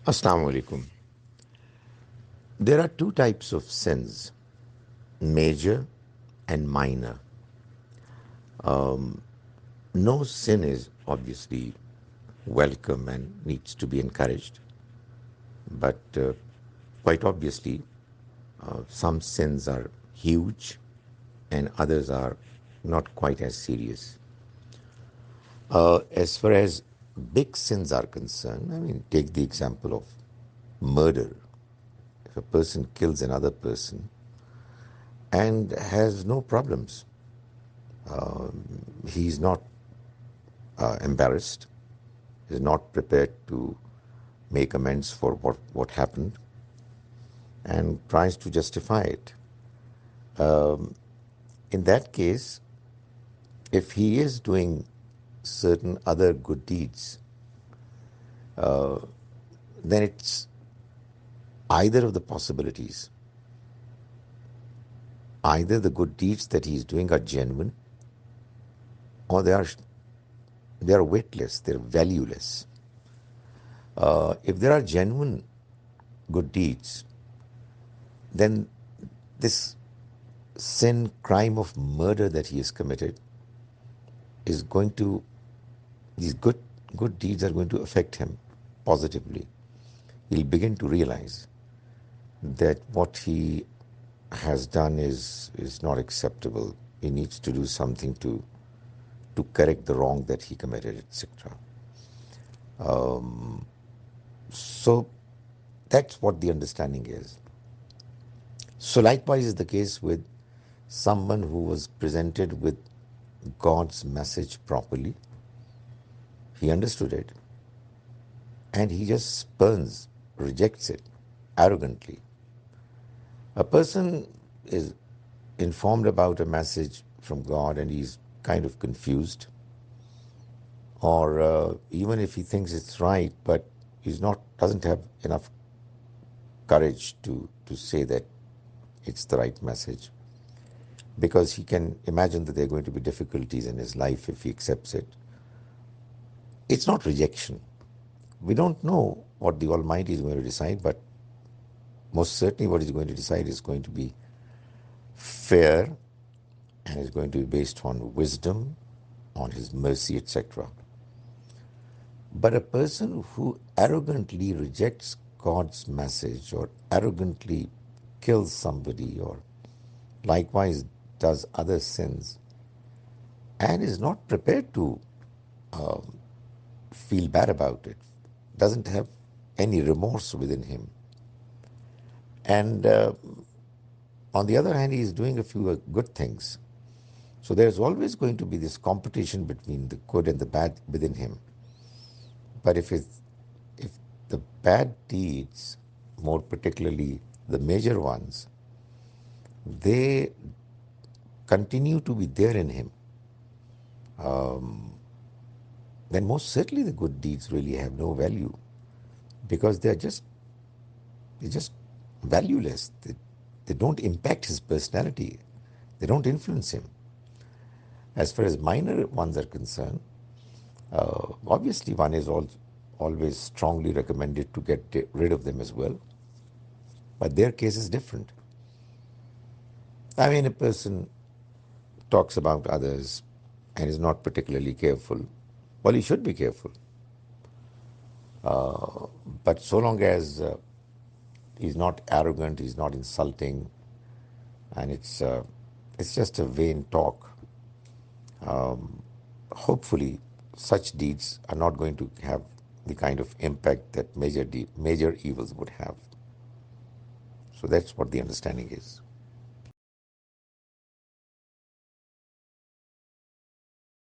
Assalamu alaikum. There are two types of sins, major and minor. No sin is obviously welcome and needs to be encouraged, but quite obviously, some sins are huge and others are not quite as serious. As far as big sins are concerned, I mean, take the example of murder. If a person kills another person and has no problems, he's not embarrassed, is not prepared to make amends for what happened, and tries to justify it. In that case, if he is doing certain other good deeds, then it's either of the possibilities. Either the good deeds that he is doing are genuine, or they are weightless, they're valueless. If there are genuine good deeds, then this sin, crime of murder that he has committed is going to, these good deeds are going to affect him positively. He'll begin to realize that what he has done is not acceptable. He needs to do something to correct the wrong that he committed, etc. So that's what the understanding is. So likewise is the case with someone who was presented with God's message properly. He understood it and he just spurns, rejects it arrogantly. A person is informed about a message from God and he's kind of confused, or even if he thinks it's right, but doesn't have enough courage to say that it's the right message, because he can imagine that there are going to be difficulties in his life if he accepts it. It's not rejection. We don't know what the Almighty is going to decide, but most certainly what he's going to decide is going to be fair and is going to be based on wisdom, on his mercy, etc. But a person who arrogantly rejects God's message or arrogantly kills somebody or likewise does other sins and is not prepared to feel bad about it, doesn't have any remorse within him. And on the other hand, he is doing a few good things. So there's always going to be this competition between the good and the bad within him. But if the bad deeds, more particularly the major ones, they continue to be there in him, then most certainly the good deeds really have no value, because they're just valueless. They don't impact his personality. They don't influence him. As far as minor ones are concerned, obviously one is always strongly recommended to get rid of them as well. But their case is different. I mean, a person talks about others and is not particularly careful. Well, he should be careful. But so long as he's not arrogant, he's not insulting, and it's just a vain talk, hopefully such deeds are not going to have the kind of impact that major evils would have. So that's what the understanding is.